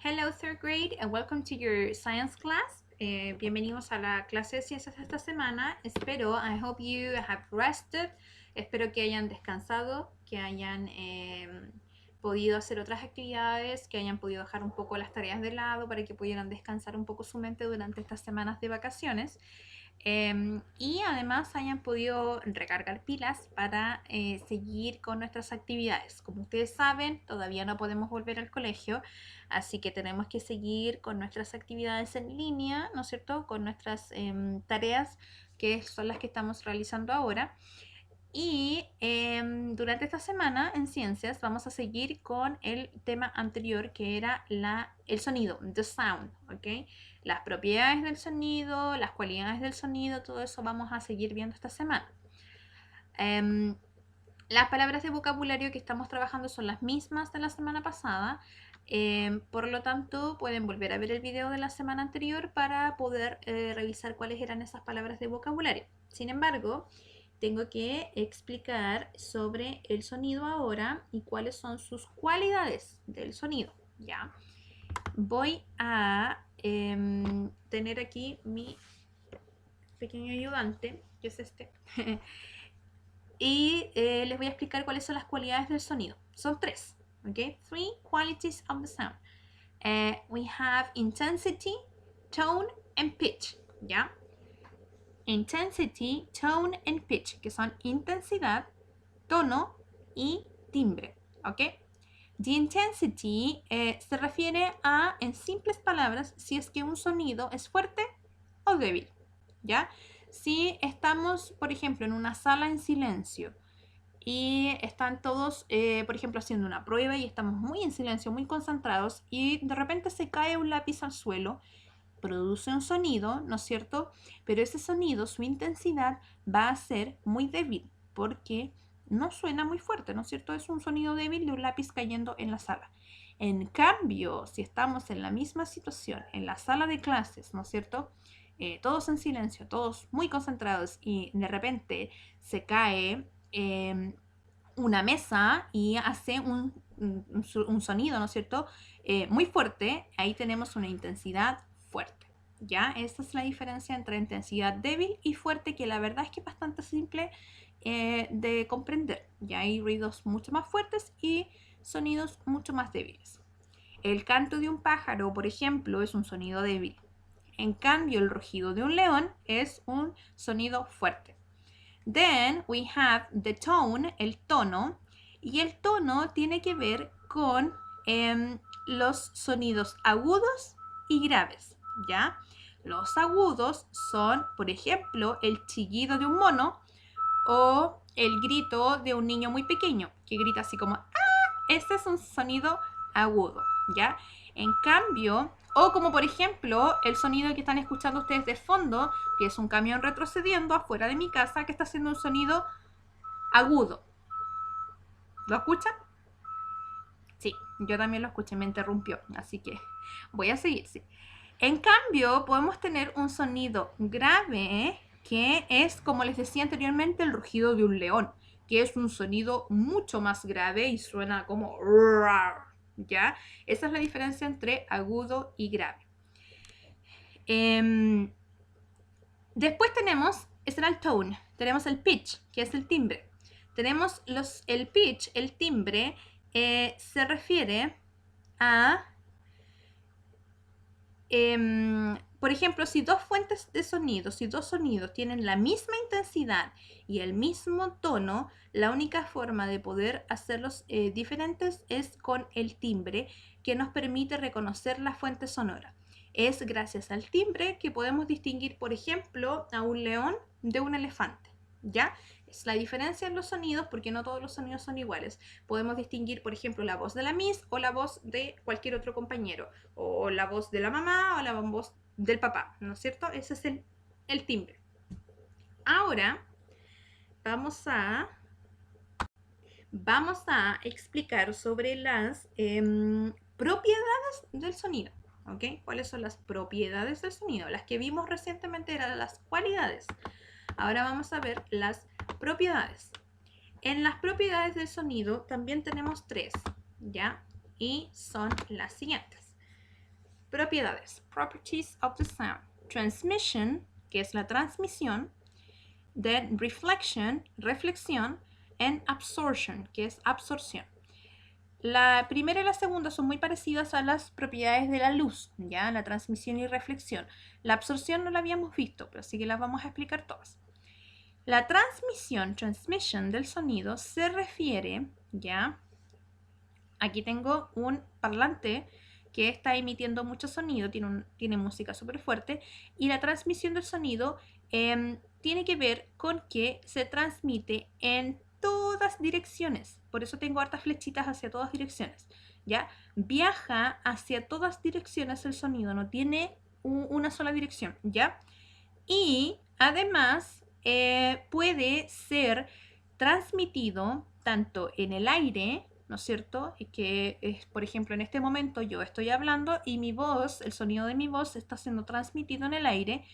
Hello third grade and welcome to your science class. Bienvenidos a la clase de ciencias de esta semana. I hope you have rested. Espero que hayan descansado, que hayan podido hacer otras actividades, que hayan podido dejar un poco las tareas de lado para que pudieran descansar un poco su mente durante estas semanas de vacaciones. Y además hayan podido recargar pilas para seguir con nuestras actividades. Como ustedes saben, todavía no podemos volver al colegio, así que tenemos que seguir con nuestras actividades en línea, ¿no es cierto? Con nuestras tareas que son las que estamos realizando ahora. Y durante esta semana en ciencias vamos a seguir con el tema anterior que era el sonido, the sound, ¿ok? Las propiedades del sonido, las cualidades del sonido, todo eso vamos a seguir viendo esta semana. Las palabras de vocabulario que estamos trabajando son las mismas de la semana pasada, por lo tanto pueden volver a ver el video de la semana anterior para poder revisar cuáles eran esas palabras de vocabulario. Sin embargo, tengo que explicar sobre el sonido ahora y cuáles son sus cualidades del sonido, ¿ya? Voy a tener aquí mi pequeño ayudante, que es este, y les voy a explicar cuáles son las cualidades del sonido. Son tres, ¿ok? Three qualities of the sound. We have intensity, tone, and pitch, ¿ya? Intensity, tone, and pitch, que son intensidad, tono y timbre, ¿ok? The intensity se refiere a, en simples palabras, si es que un sonido es fuerte o débil, ¿ya? Si estamos, por ejemplo, en una sala en silencio y están todos, por ejemplo, haciendo una prueba y estamos muy en silencio, muy concentrados y de repente se cae un lápiz al suelo, produce un sonido, ¿no es cierto? Pero ese sonido, su intensidad va a ser muy débil porque no suena muy fuerte, ¿no es cierto? Es un sonido débil de un lápiz cayendo en la sala. En cambio, si estamos en la misma situación, en la sala de clases, ¿no es cierto? Todos en silencio, todos muy concentrados y de repente se cae una mesa y hace un sonido, ¿no es cierto? Muy fuerte, ahí tenemos una intensidad fuerte. ¿Ya? Esta es la diferencia entre intensidad débil y fuerte, que la verdad es que es bastante simple de comprender. Ya hay ruidos mucho más fuertes y sonidos mucho más débiles. El canto de un pájaro, por ejemplo, es un sonido débil. En cambio, el rugido de un león es un sonido fuerte. Then we have the tone, el tono, y el tono tiene que ver con los sonidos agudos y graves, ¿ya? Los agudos son, por ejemplo, el chillido de un mono o el grito de un niño muy pequeño, que grita así como ¡ah! Este es un sonido agudo, ¿ya? En cambio, o como por ejemplo el sonido que están escuchando ustedes de fondo, que es un camión retrocediendo afuera de mi casa que está haciendo un sonido agudo. ¿Lo escuchan? Sí, yo también lo escuché, me interrumpió, así que voy a seguir. Sí. En cambio, podemos tener un sonido grave, que es, como les decía anteriormente, el rugido de un león, que es un sonido mucho más grave y suena como ¿ya? Esa es la diferencia entre agudo y grave. Después tenemos, ese era el tone, tenemos el pitch, que es el timbre. Tenemos el pitch, el timbre, se refiere a, por ejemplo, si dos fuentes de sonido, si dos sonidos tienen la misma intensidad y el mismo tono, la única forma de poder hacerlos diferentes es con el timbre, que nos permite reconocer la fuente sonora. Es gracias al timbre que podemos distinguir, por ejemplo, a un león de un elefante, ¿ya? Es la diferencia en los sonidos, porque no todos los sonidos son iguales. Podemos distinguir, por ejemplo, la voz de la Miss o la voz de cualquier otro compañero, o la voz de la mamá o la voz del papá, ¿no es cierto? Ese es el timbre. Ahora vamos a explicar sobre las propiedades del sonido. ¿Ok? ¿Cuáles son las propiedades del sonido? Las que vimos recientemente eran las cualidades. Ahora vamos a ver las propiedades. En las propiedades del sonido también tenemos tres, ¿ya? Y son las siguientes. Propiedades, properties of the sound. Transmission, que es la transmisión. Then reflection, reflexión. And absorption, que es absorción. La primera y la segunda son muy parecidas a las propiedades de la luz, ¿ya? La transmisión y reflexión. La absorción no la habíamos visto, pero sí que las vamos a explicar todas. La transmisión, transmission del sonido se refiere, ¿ya? Aquí tengo un parlante que está emitiendo mucho sonido, tiene música súper fuerte, y la transmisión del sonido tiene que ver con que se transmite en todas direcciones. Por eso tengo hartas flechitas hacia todas direcciones, ¿ya? Viaja hacia todas direcciones el sonido, no tiene una sola dirección, ¿ya? Y además puede ser transmitido tanto en el aire, ¿no es cierto? Y que es, por ejemplo, en este momento yo estoy hablando y mi voz, el sonido de mi voz está siendo transmitido en el aire,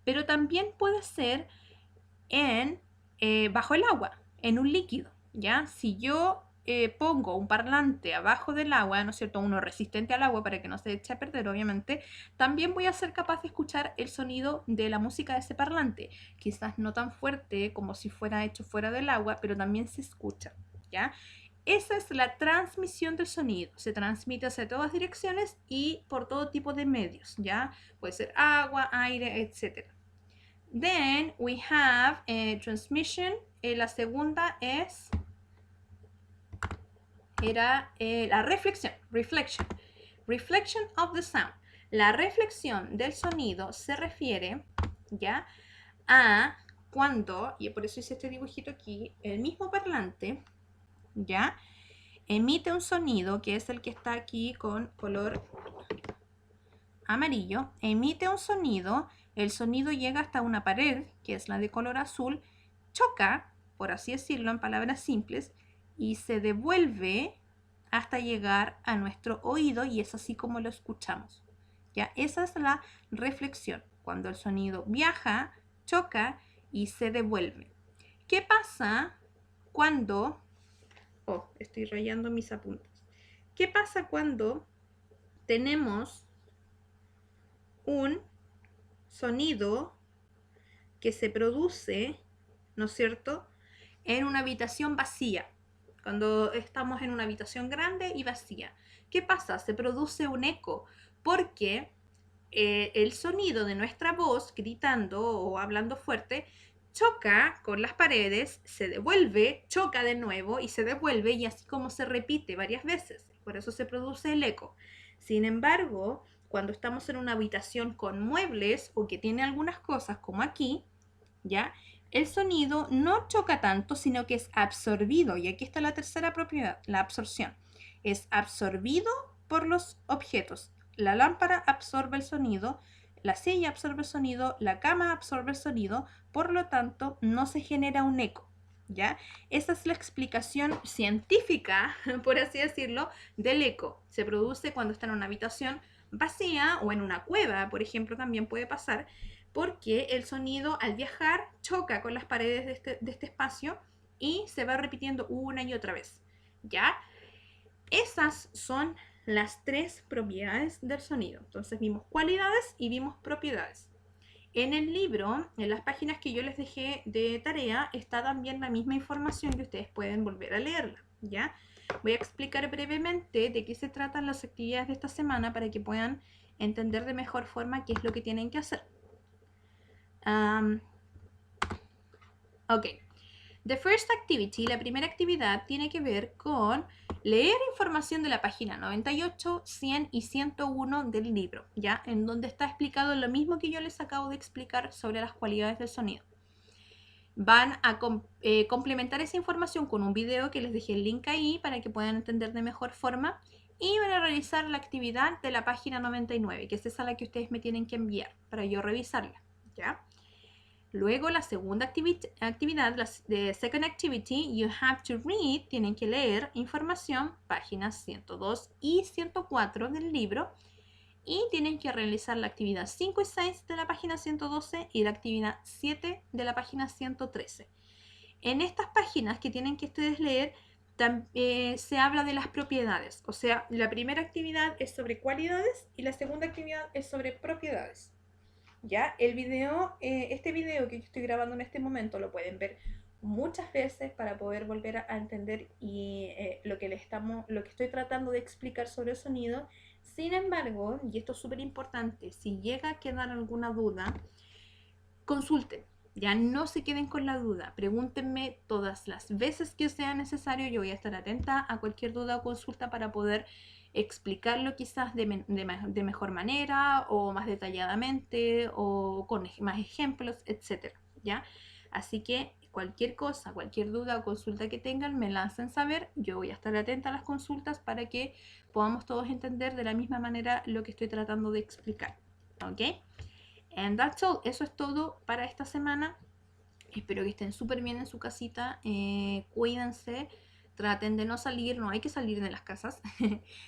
pero también puede ser en, bajo el agua, en un líquido, ¿ya? Si yo pongo un parlante abajo del agua, ¿no es cierto? Uno resistente al agua para que no se eche a perder, obviamente, también voy a ser capaz de escuchar el sonido de la música de ese parlante. Quizás no tan fuerte como si fuera hecho fuera del agua, pero también se escucha, ¿ya? Esa es la transmisión del sonido. Se transmite hacia todas direcciones y por todo tipo de medios, ¿ya? Puede ser agua, aire, etc. Then we have transmission. La segunda era la reflexión. Reflection of the sound. La reflexión del sonido se refiere, ¿ya? A cuando, y por eso hice este dibujito aquí, el mismo parlante, ¿ya? Emite un sonido, que es el que está aquí con color amarillo, emite un sonido, el sonido llega hasta una pared, que es la de color azul, choca, por así decirlo en palabras simples, y se devuelve hasta llegar a nuestro oído y es así como lo escuchamos. ¿Ya? Esa es la reflexión, cuando el sonido viaja, choca y se devuelve. ¿Qué pasa cuando... Oh, estoy rayando mis apuntes. ¿Qué pasa cuando tenemos un sonido que se produce, ¿no es cierto?, en una habitación vacía? Cuando estamos en una habitación grande y vacía, ¿qué pasa? Se produce un eco porque el sonido de nuestra voz gritando o hablando fuerte choca con las paredes, se devuelve, choca de nuevo y se devuelve, y así como se repite varias veces. Por eso se produce el eco. Sin embargo, cuando estamos en una habitación con muebles o que tiene algunas cosas como aquí, ¿ya? El sonido no choca tanto, sino que es absorbido. Y aquí está la tercera propiedad, la absorción. Es absorbido por los objetos. La lámpara absorbe el sonido, la silla absorbe el sonido, la cama absorbe el sonido, por lo tanto no se genera un eco, ¿ya? Esa es la explicación científica, por así decirlo, del eco. Se produce cuando está en una habitación vacía o en una cueva, por ejemplo, también puede pasar, porque el sonido al viajar choca con las paredes de este espacio y se va repitiendo una y otra vez, ¿ya? Esas son las tres propiedades del sonido. Entonces vimos cualidades y vimos propiedades. En el libro, en las páginas que yo les dejé de tarea, está también la misma información que ustedes pueden volver a leerla, ¿ya? Voy a explicar brevemente de qué se tratan las actividades de esta semana para que puedan entender de mejor forma qué es lo que tienen que hacer. Ok. The first activity, la primera actividad, tiene que ver con leer información de la página 98, 100 y 101 del libro, ¿ya? En donde está explicado lo mismo que yo les acabo de explicar sobre las cualidades del sonido. Van a complementar esa información con un video que les dejé el link ahí para que puedan entender de mejor forma, y van a realizar la actividad de la página 99, que es esa la que ustedes me tienen que enviar para yo revisarla, ¿ya? Luego la segunda actividad, the second activity, you have to read, tienen que leer información, páginas 102 y 104 del libro, y tienen que realizar la actividad 5 y 6 de la página 112 y la actividad 7 de la página 113. En estas páginas que tienen que ustedes leer, se habla de las propiedades. O sea, la primera actividad es sobre cualidades y la segunda actividad es sobre propiedades. Ya, el video, este video que yo estoy grabando en este momento lo pueden ver muchas veces para poder volver a entender lo que estoy tratando de explicar sobre el sonido. Sin embargo, y esto es súper importante, si llega a quedar alguna duda, consulten. Ya no se queden con la duda, pregúntenme todas las veces que sea necesario. Yo voy a estar atenta a cualquier duda o consulta para poder explicarlo quizás de mejor manera o más detalladamente o con más ejemplos, etcétera, ¿ya? Así que cualquier cosa, cualquier duda o consulta que tengan, me la hacen saber. Yo voy a estar atenta a las consultas para que podamos todos entender de la misma manera lo que estoy tratando de explicar, ¿ok? And that's all. Eso es todo para esta semana. Espero que estén súper bien en su casita. Cuídense. Traten de no salir. No hay que salir de las casas.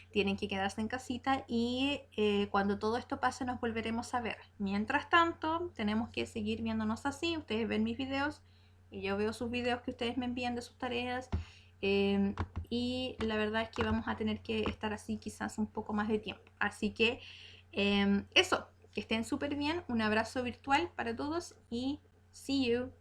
Tienen que quedarse en casita. Y cuando todo esto pase nos volveremos a ver. Mientras tanto, tenemos que seguir viéndonos así. Ustedes ven mis videos. Y yo veo sus videos que ustedes me envían de sus tareas. Y la verdad es que vamos a tener que estar así quizás un poco más de tiempo. Así que eso. Que estén súper bien. Un abrazo virtual para todos y see you.